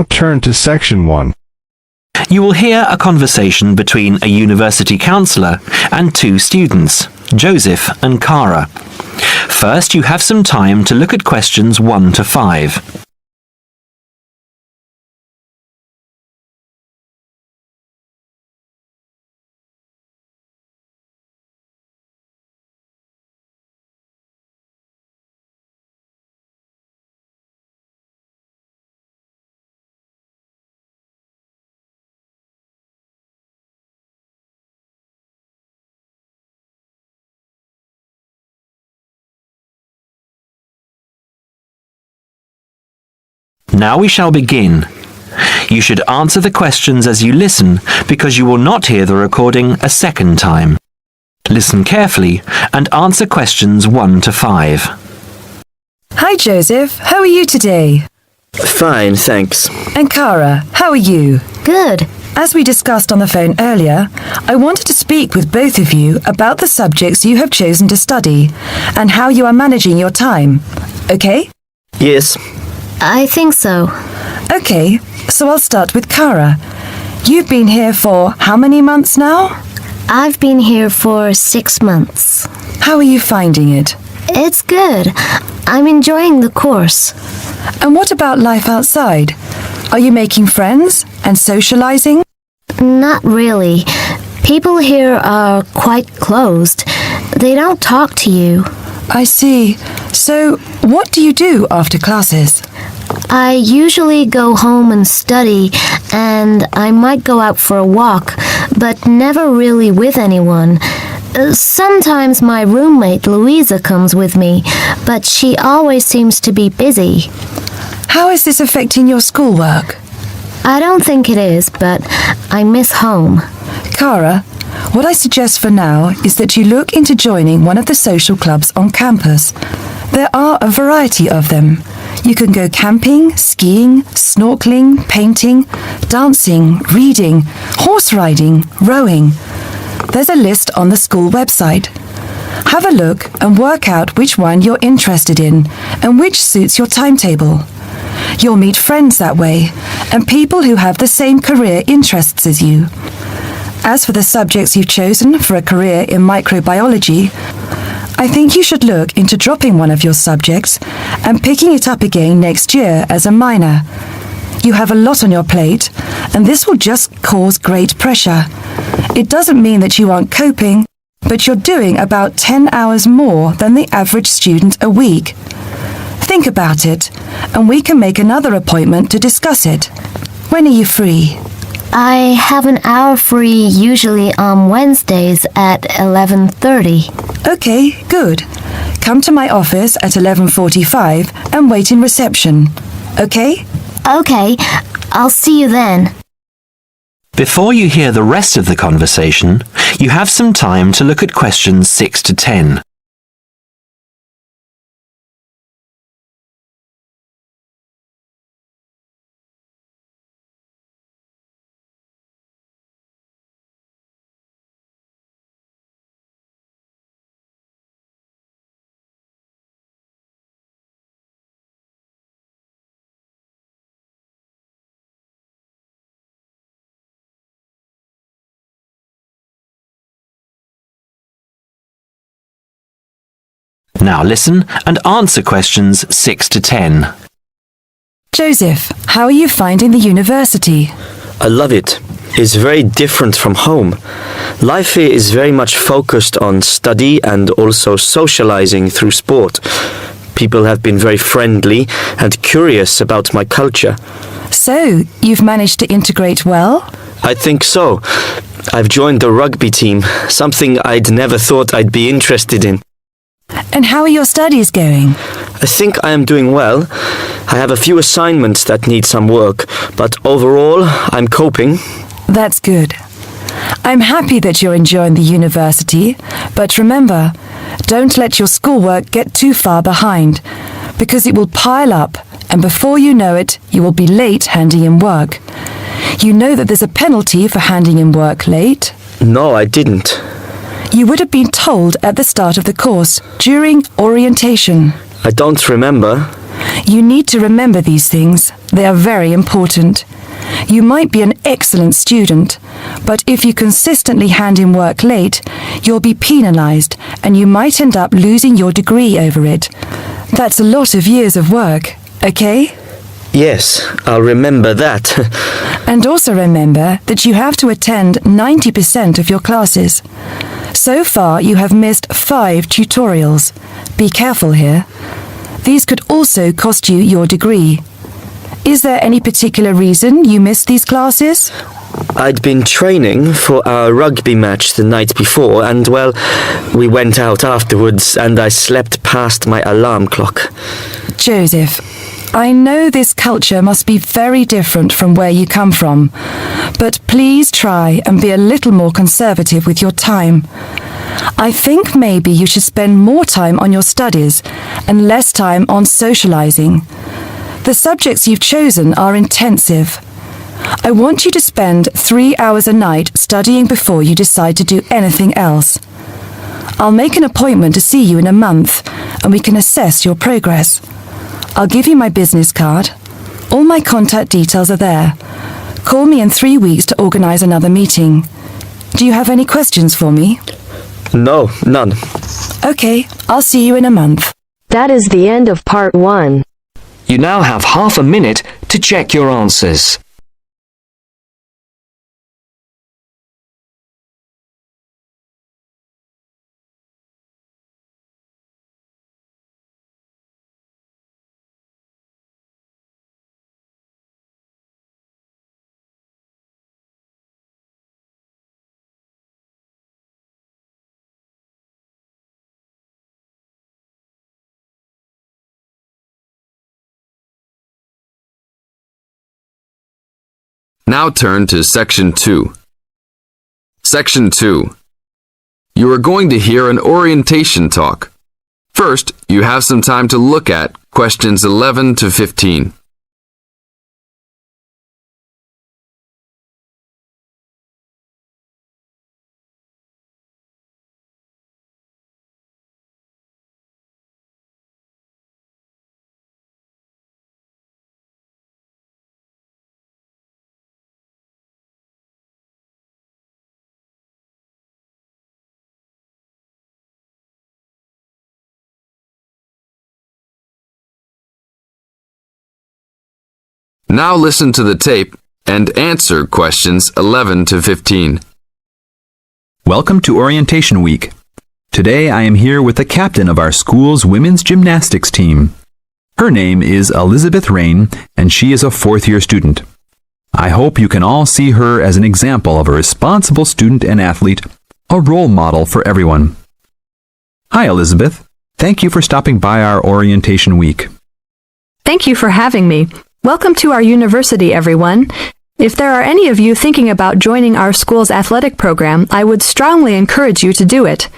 now turn to section 1. You will hear a conversation between a university counsellor and two students, Joseph and Cara. First, you have some time to look at questions 1 to 5. Now we shall begin. You should answer the questions as you listen because you will not hear the recording a second time. Listen carefully and answer questions 1 to 5. Hi Joseph, how are you today? Fine, thanks. And Cara, how are you? Good. As we discussed on the phone earlier, I wanted to speak with both of you about the subjects you have chosen to study and how you are managing your time. Okay? Yes. I think so. Okay, so I'll start with Cara. You've been here for how many months now? I've been here for 6 months. How are you finding it? It's good. I'm enjoying the course. And what about life outside? Are you making friends and socializing? Not really. People here are quite closed. They don't talk to you. I see. So, what do you do after classes? I usually go home and study, and I might go out for a walk, but never really with anyone. Sometimes my roommate Louisa comes with me, but she always seems to be busy. How is this affecting your schoolwork? I don't think it is, but I miss home. Cara, what I suggest for now is that you look into joining one of the social clubs on campus. There are a variety of them. You can go camping, skiing, snorkeling, painting, dancing, reading, horse riding, rowing. There's a list on the school website. Have a look and work out which one you're interested in and which suits your timetable. You'll meet friends that way and people who have the same career interests as you. As for the subjects you've chosen for a career in microbiology, I think you should look into dropping one of your subjects and picking it up again next year as a minor. You have a lot on your plate, and this will just cause great pressure. It doesn't mean that you aren't coping, but you're doing about 10 hours more than the average student a week. Think about it, and we can make another appointment to discuss it. When are you free? I have an hour free usually on Wednesdays at 11:30. Okay, good. Come to my office at 11:45 and wait in reception. Okay? Okay, I'll see you then. Before you hear the rest of the conversation, you have some time to look at questions 6 to 10. Now listen and answer questions 6 to 10. Joseph, how are you finding the university? I love it. It's very different from home. Life here is very much focused on study and also socializing through sport. People have been very friendly and curious about my culture. So, you've managed to integrate well? I think so. I've joined the rugby team, something I'd never thought I'd be interested in. And how are your studies going? I think I am doing well. I have a few assignments that need some work, but overall, I'm coping. That's good. I'm happy that you're enjoying the university, but remember, don't let your schoolwork get too far behind, because it will pile up, and before you know it, you will be late handing in work. You know that there's a penalty for handing in work late? No, I didn't. You would have been told at the start of the course, during orientation. I don't remember. You need to remember these things, They are very important. You might be an excellent student, but if you consistently hand in work late, you'll be penalized and you might end up losing your degree over it. That's a lot of years of work, okay? Yes, I'll remember that. And also remember that you have to attend 90% of your classes. So far, you have missed 5 tutorials. Be careful here. These could also cost you your degree. Is there any particular reason you missed these classes? I'd been training for our rugby match the night before and, well, we went out afterwards and I slept past my alarm clock. Joseph, I know this culture must be very different from where you come from, but please try and be a little more conservative with your time. I think maybe you should spend more time on your studies and less time on socializing. The subjects you've chosen are intensive. I want you to spend 3 hours a night studying before you decide to do anything else. I'll make an appointment to see you in a month and we can assess your progress. I'll give you my business card. All my contact details are there. Call me in 3 weeks to organize another meeting. Do you have any questions for me? No, none. Okay, I'll see you in a month. That is the end of part 1. You now have half a minute to check your answers. Now turn to Section 2. Section 2. You are going to hear an orientation talk. First, you have some time to look at questions 11 to 15. Now listen to the tape and answer questions 11 to 15. Welcome to Orientation Week. Today I am here with the captain of our school's women's gymnastics team. Her name is Elizabeth Rain, and she is a 4th-year student. I hope you can all see her as an example of a responsible student and athlete, a role model for everyone. Hi, Elizabeth. Thank you for stopping by our Orientation Week. Thank you for having me. Welcome to our university, everyone. If there are any of you thinking about joining our school's athletic program, I would strongly encourage you to do it.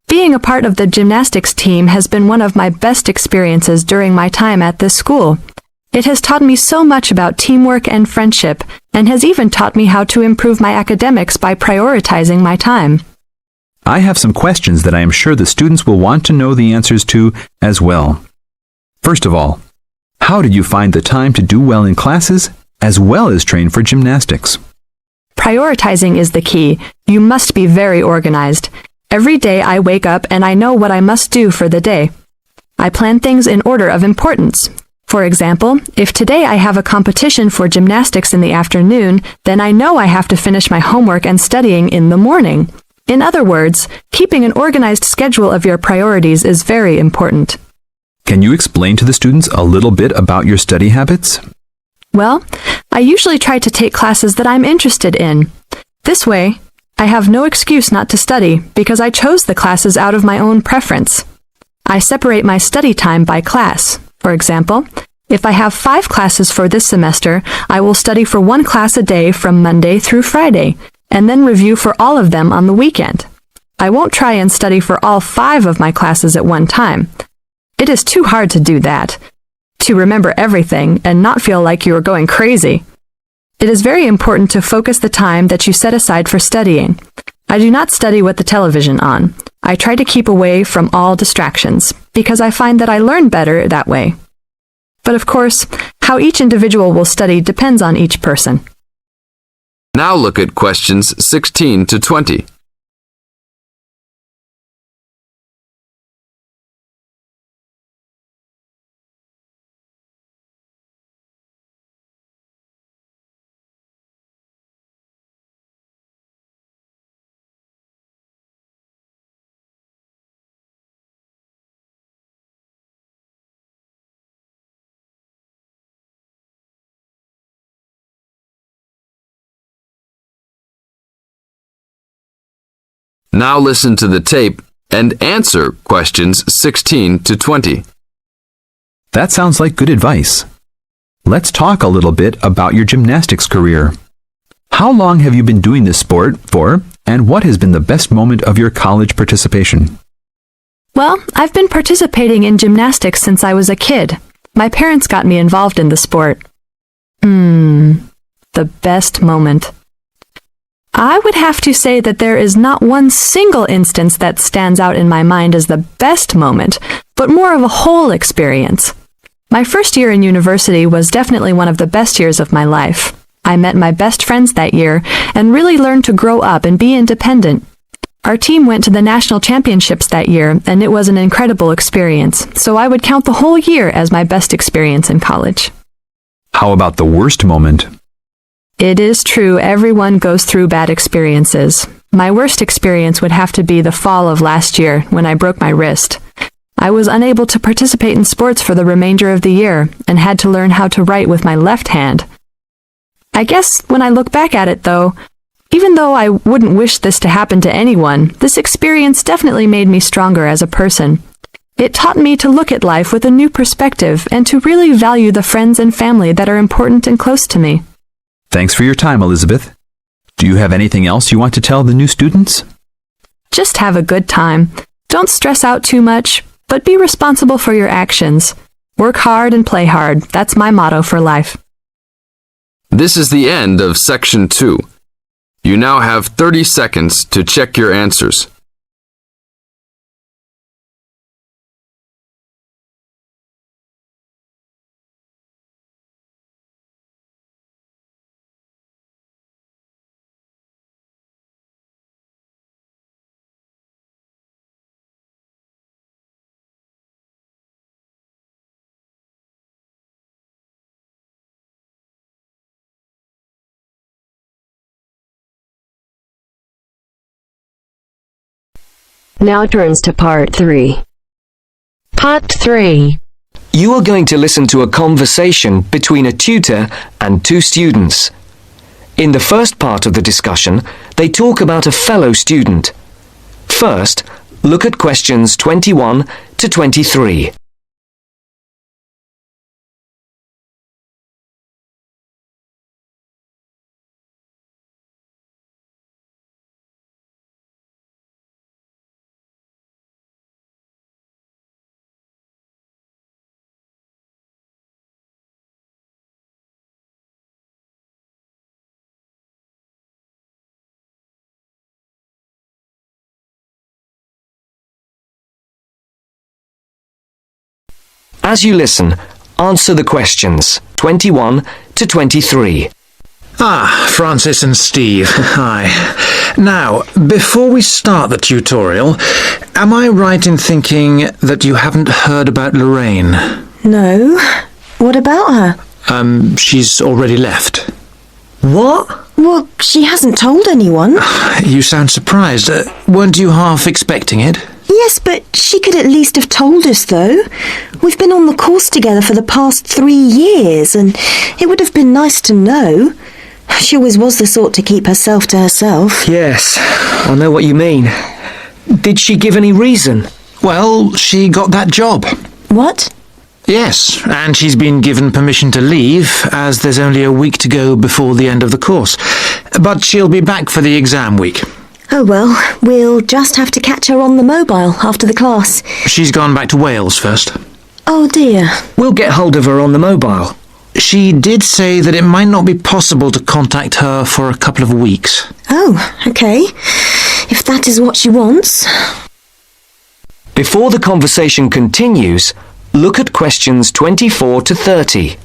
Being a part of the gymnastics team has been one of my best experiences during my time at this school. It has taught me so much about teamwork and friendship, and has even taught me how to improve my academics by prioritizing my time. I have some questions that I am sure the students will want to know the answers to as well. First of all, how did you find the time to do well in classes as well as train for gymnastics? Prioritizing is the key. You must be very organized. Every day I wake up and I know what I must do for the day. I plan things in order of importance. For example, if today I have a competition for gymnastics in the afternoon, then I know I have to finish my homework and studying in the morning. In other words, keeping an organized schedule of your priorities is very important. Can you explain to the students a little bit about your study habits? Well, I usually try to take classes that I'm interested in. This way, I have no excuse not to study because I chose the classes out of my own preference. I separate my study time by class. For example, if I have 5 classes for this semester, I will study for 1 class a day from Monday through Friday, and then review for all of them on the weekend. I won't try and study for all 5 of my classes at one time. It is too hard to do that, to remember everything and not feel like you are going crazy. It is very important to focus the time that you set aside for studying. I do not study with the television on. I try to keep away from all distractions, because I find that I learn better that way. But of course, how each individual will study depends on each person. Now look at questions 16 to 20. Now listen to the tape and answer questions 16 to 20. That sounds like good advice. Let's talk a little bit about your gymnastics career. How long have you been doing this sport for, and what has been the best moment of your college participation? Well, I've been participating in gymnastics since I was a kid. My parents got me involved in the sport. The best moment. I would have to say that there is not one single instance that stands out in my mind as the best moment, but more of a whole experience. My first year in university was definitely one of the best years of my life. I met my best friends that year and really learned to grow up and be independent. Our team went to the national championships that year, and it was an incredible experience, so I would count the whole year as my best experience in college. How about the worst moment? It is true everyone goes through bad experiences. My worst experience would have to be the fall of last year when I broke my wrist. I was unable to participate in sports for the remainder of the year and had to learn how to write with my left hand. I guess when I look back at it though, even though I wouldn't wish this to happen to anyone, this experience definitely made me stronger as a person. It taught me to look at life with a new perspective and to really value the friends and family that are important and close to me. Thanks for your time, Elizabeth. Do you have anything else you want to tell the new students? Just have a good time. Don't stress out too much, but be responsible for your actions. Work hard and play hard. That's my motto for life. This is the end of Section 2. You now have 30 seconds to check your answers. Now turns to part 3. Part 3. You are going to listen to a conversation between a tutor and two students. In the first part of the discussion, they talk about a fellow student. First, look at questions 21 to 23. As you listen, answer the questions 21 to 23. Francis and Steve, hi. Now, before we start the tutorial, am I right in thinking that you haven't heard about Lorraine? No. What about her? She's already left. What? Well, she hasn't told anyone. You sound surprised. Weren't you half expecting it? Yes, but she could at least have told us, though. We've been on the course together for the past 3 years, and it would have been nice to know. She always was the sort to keep herself to herself. Yes, I know what you mean. Did she give any reason? Well, she got that job. What? Yes, and she's been given permission to leave, as there's only a week to go before the end of the course. But she'll be back for the exam week. Oh well, we'll just have to catch her on the mobile after the class. She's gone back to Wales first. Oh dear. We'll get hold of her on the mobile. She did say that it might not be possible to contact her for a couple of weeks. Oh, okay. If that is what she wants. Before the conversation continues, Look at questions 24 to 30.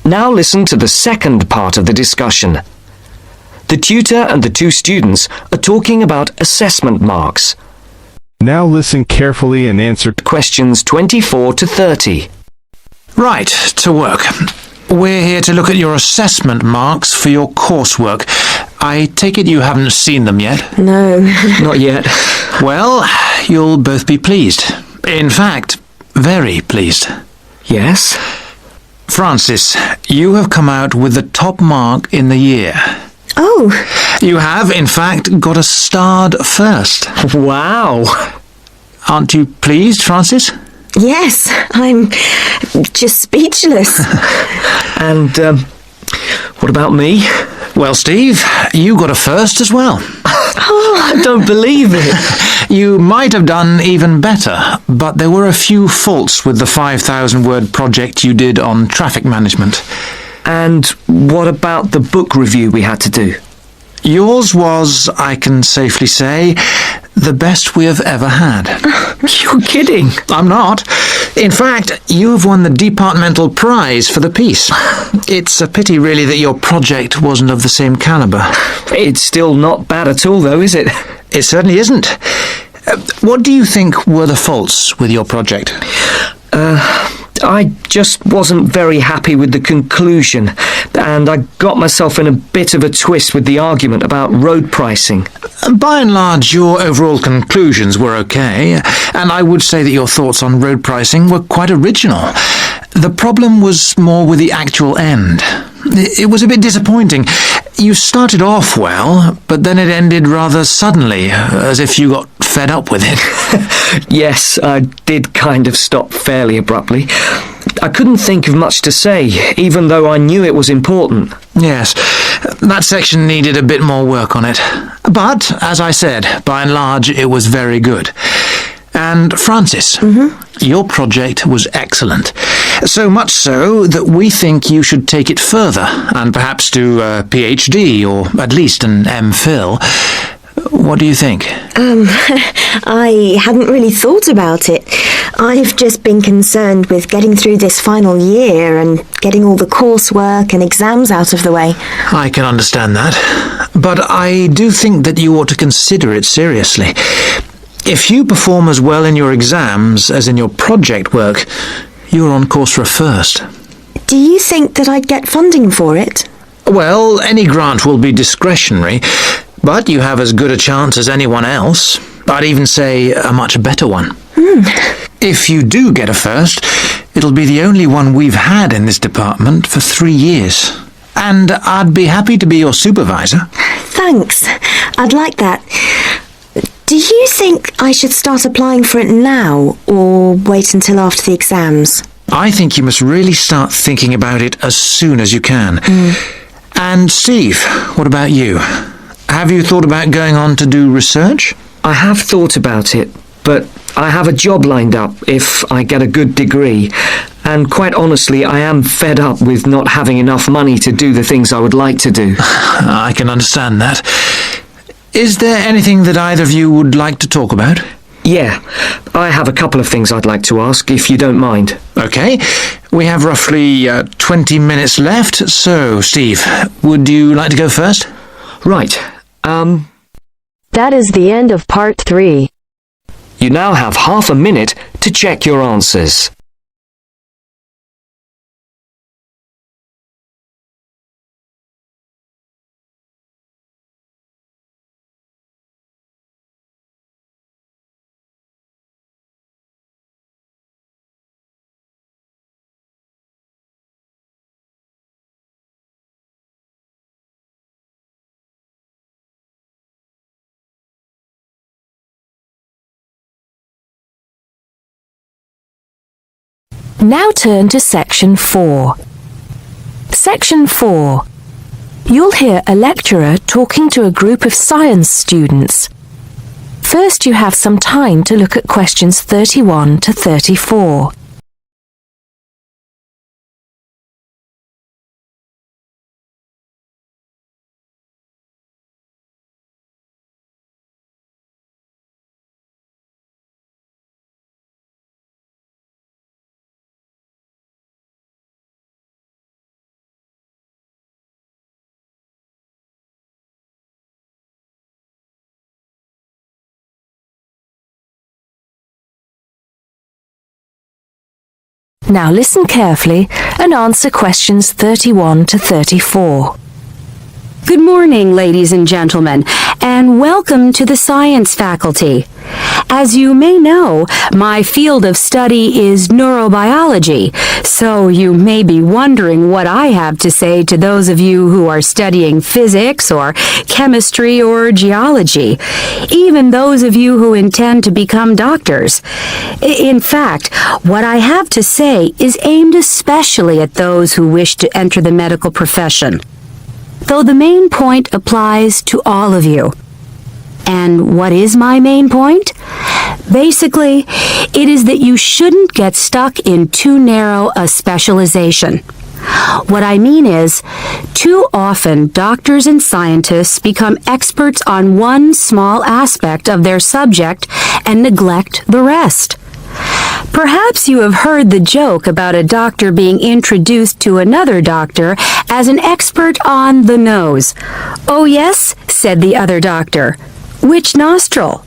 Now listen to the second part of the discussion. The tutor and the two students are talking about assessment marks. Now listen carefully and answer Questions 24 to 30. Right, to work. We're here to look at your assessment marks for your coursework. I take it you haven't seen them yet? No. Not yet. Well, you'll both be pleased. In fact, very pleased. Yes? Francis, you have come out with the top mark in the year. Oh, You have, in fact, got a starred first. Wow! Aren't you pleased, Francis? yes. I'm just speechless. And, what about me? Well, Steve, you got a first as well. I don't believe it. You might have done even better, but there were a few faults with the 5,000-word project you did on traffic management. And what about the book review we had to do? Yours was, I can safely say, the best we have ever had. You're kidding. I'm not. In fact, you have won the departmental prize for the piece. It's a pity, really, that your project wasn't of the same calibre. It's still not bad at all, though, is it? It certainly isn't. What do you think were the faults with your project? I just wasn't very happy with the conclusion, and I got myself in a bit of a twist with the argument about road pricing. By and large, your overall conclusions were okay, and I would say that your thoughts on road pricing were quite original. The problem was more with the actual end. It was a bit disappointing. You started off well, but then it ended rather suddenly, as if you got fed up with it. Yes, I did kind of stop fairly abruptly. I couldn't think of much to say, even though I knew it was important. Yes, that section needed a bit more work on it. But, as I said, by and large, it was very good. And Francis, your project was excellent. So much so that we think you should take it further and perhaps do a PhD or at least an MPhil. What do you think? I hadn't really thought about it. I've just been concerned with getting through this final year and getting all the coursework and exams out of the way. I can understand that. But I do think that you ought to consider it seriously. If you perform as well in your exams as in your project work, you're on course for a first. Do you think that I'd get funding for it? Well, any grant will be discretionary, but you have as good a chance as anyone else. I'd even say a much better one. If you do get a first, it'll be the only one we've had in this department for 3 years. And I'd be happy to be your supervisor. Thanks. I'd like that. Do you think I should start applying for it now, or wait until after the exams? I think you must really start thinking about it as soon as you can. And Steve, what about you? Have you thought about going on to do research? I have thought about it, but I have a job lined up if I get a good degree. And quite honestly, I am fed up with not having enough money to do the things I would like to do. I can understand that. Is there anything that either of you would like to talk about? Yeah, I have a couple of things I'd like to ask, if you don't mind. Okay, we have roughly 20 minutes left, so Steve, would you like to go first? Right, That is the end of part 3. you now have half a minute to check your answers. Now turn to Section 4. Section 4. You'll hear a lecturer talking to a group of science students. First, you have some time to look at questions 31 to 34. Now listen carefully and answer questions 31 to 34. Good morning, ladies and gentlemen, and welcome to the science faculty. As you may know, my field of study is neurobiology, so you may be wondering what I have to say to those of you who are studying physics or chemistry or geology, even those of you who intend to become doctors. In fact, what I have to say is aimed especially at those who wish to enter the medical profession, though the main point applies to all of you. And what is my main point? Basically, it is that you shouldn't get stuck in too narrow a specialization. What I mean is, too often doctors and scientists become experts on one small aspect of their subject and neglect the rest. Perhaps you have heard the joke about a doctor being introduced to another doctor as an expert on the nose. "Oh yes," said the other doctor. "Which nostril?"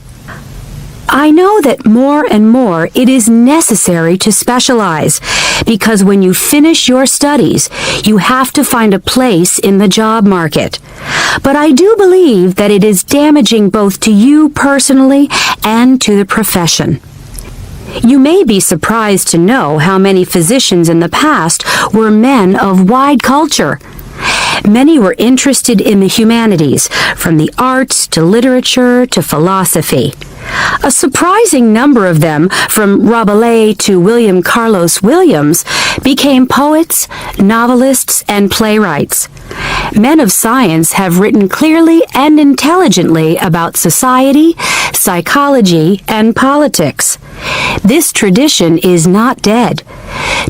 I know that more and more it is necessary to specialize, because when you finish your studies, you have to find a place in the job market. But I do believe that it is damaging both to you personally and to the profession. You may be surprised to know how many physicians in the past were men of wide culture. Many were interested in the humanities, from the arts to literature to philosophy. A surprising number of them, from Rabelais to William Carlos Williams, became poets, novelists, and playwrights. Men of science have written clearly and intelligently about society, psychology, and politics. This tradition is not dead.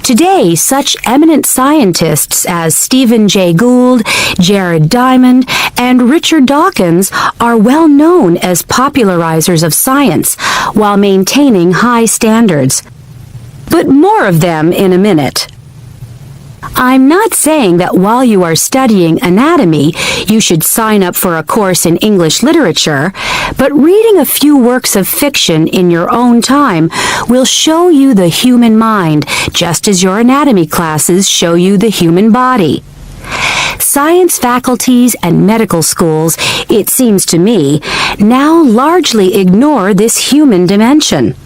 Today, such eminent scientists as Stephen Jay Gould, Jared Diamond, and Richard Dawkins are well known as popularizers of science while maintaining high standards. But more of them in a minute. I'm not saying that while you are studying anatomy, you should sign up for a course in English literature, but reading a few works of fiction in your own time will show you the human mind, just as your anatomy classes show you the human body. Science faculties and medical schools, it seems to me, now largely ignore this human dimension.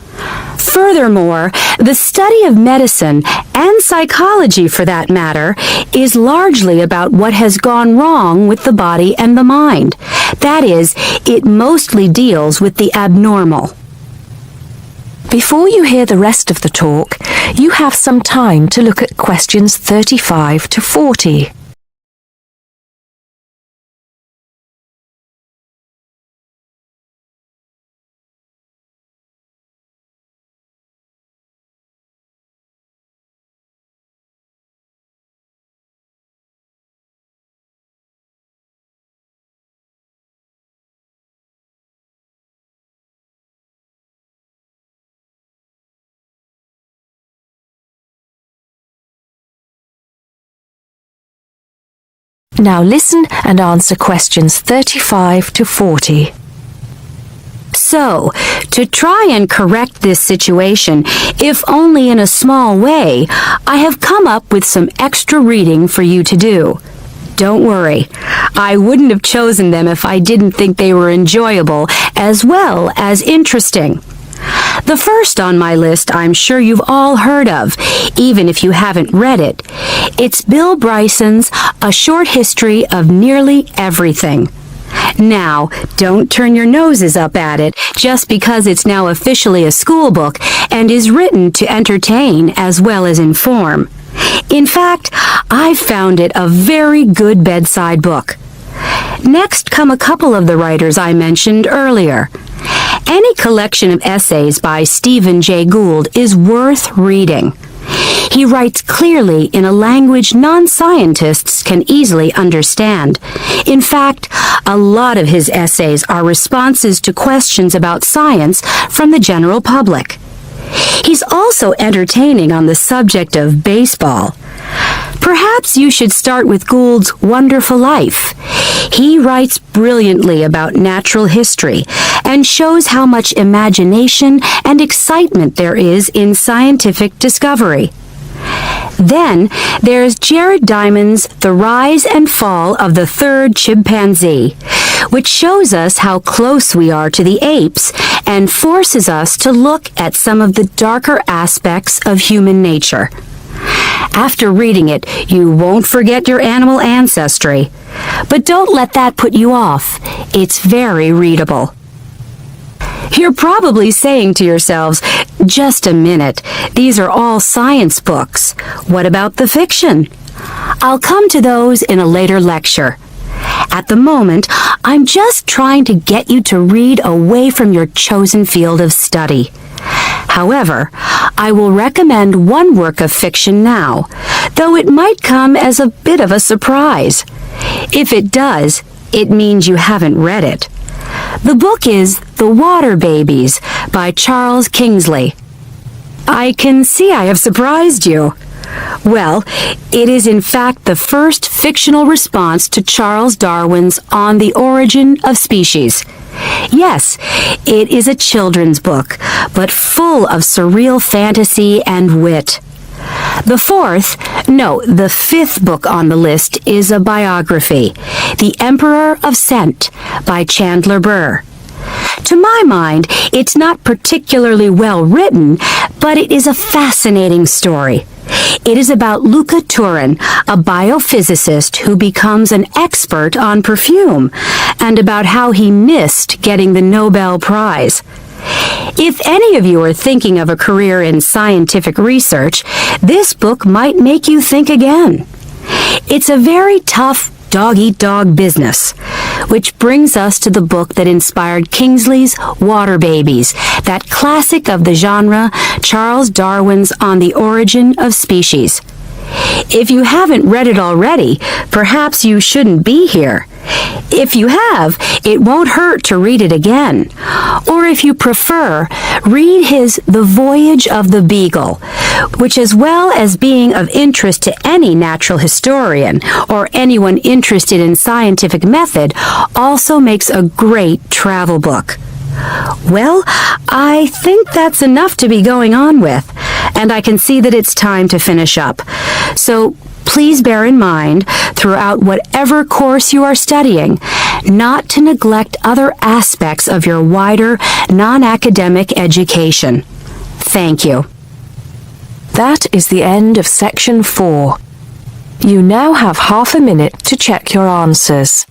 Furthermore, the study of medicine, and psychology for that matter, is largely about what has gone wrong with the body and the mind. That is, it mostly deals with the abnormal. Before you hear the rest of the talk, you have some time to look at questions 35 to 40. Now listen and answer questions 35 to 40. So, to try and correct this situation, if only in a small way, I have come up with some extra reading for you to do. Don't worry, I wouldn't have chosen them if I didn't think they were enjoyable as well as interesting. The first on my list I'm sure you've all heard of, even if you haven't read it. It's Bill Bryson's A Short History of Nearly Everything. Now, don't turn your noses up at it just because it's now officially a school book and is written to entertain as well as inform. In fact, I've found it a very good bedside book. Next come a couple of the writers I mentioned earlier. Any collection of essays by Stephen Jay Gould is worth reading. He writes clearly in a language non-scientists can easily understand. In fact, a lot of his essays are responses to questions about science from the general public. He's also entertaining on the subject of baseball. Perhaps you should start with Gould's Wonderful Life. He writes brilliantly about natural history and shows how much imagination and excitement there is in scientific discovery. Then there's Jared Diamond's The Rise and Fall of the Third Chimpanzee, which shows us how close we are to the apes and forces us to look at some of the darker aspects of human nature. After reading it, you won't forget your animal ancestry. But don't let that put you off. It's very readable. You're probably saying to yourselves, just a minute, these are all science books. What about the fiction? I'll come to those in a later lecture. At the moment, I'm just trying to get you to read away from your chosen field of study. However, I will recommend one work of fiction now, though it might come as a bit of a surprise. If it does, it means you haven't read it. The book is The Water Babies by Charles Kingsley. I can see I have surprised you. Well, it is in fact the first fictional response to Charles Darwin's On the Origin of Species. Yes, it is a children's book, but full of surreal fantasy and wit. The fifth book on the list is a biography, The Emperor of Scent by Chandler Burr. To my mind, it's not particularly well written, but it is a fascinating story. It is about Luca Turin, a biophysicist who becomes an expert on perfume, and about how he missed getting the Nobel Prize. If any of you are thinking of a career in scientific research, this book might make you think again. It's a very tough dog-eat-dog business, which brings us to the book that inspired Kingsley's Water Babies, that classic of the genre, Charles Darwin's On the Origin of Species. If you haven't read it already, perhaps you shouldn't be here. If you have, it won't hurt to read it again. Or if you prefer, read his The Voyage of the Beagle, which, as well as being of interest to any natural historian or anyone interested in scientific method, also makes a great travel book. Well, I think that's enough to be going on with, and I can see that it's time to finish up. So please bear in mind, throughout whatever course you are studying, not to neglect other aspects of your wider, non-academic education. Thank you. That is the end of section 4. You now have half a minute to check your answers.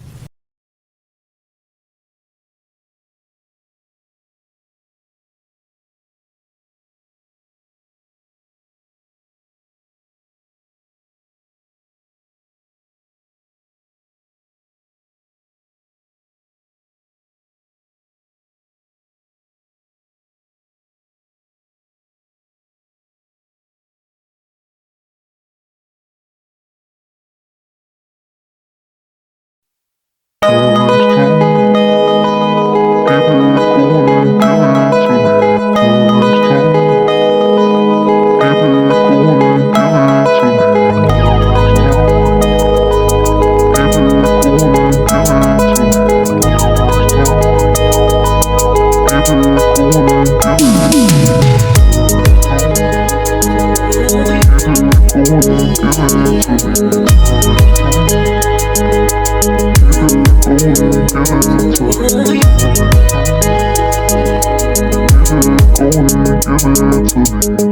Give it to me.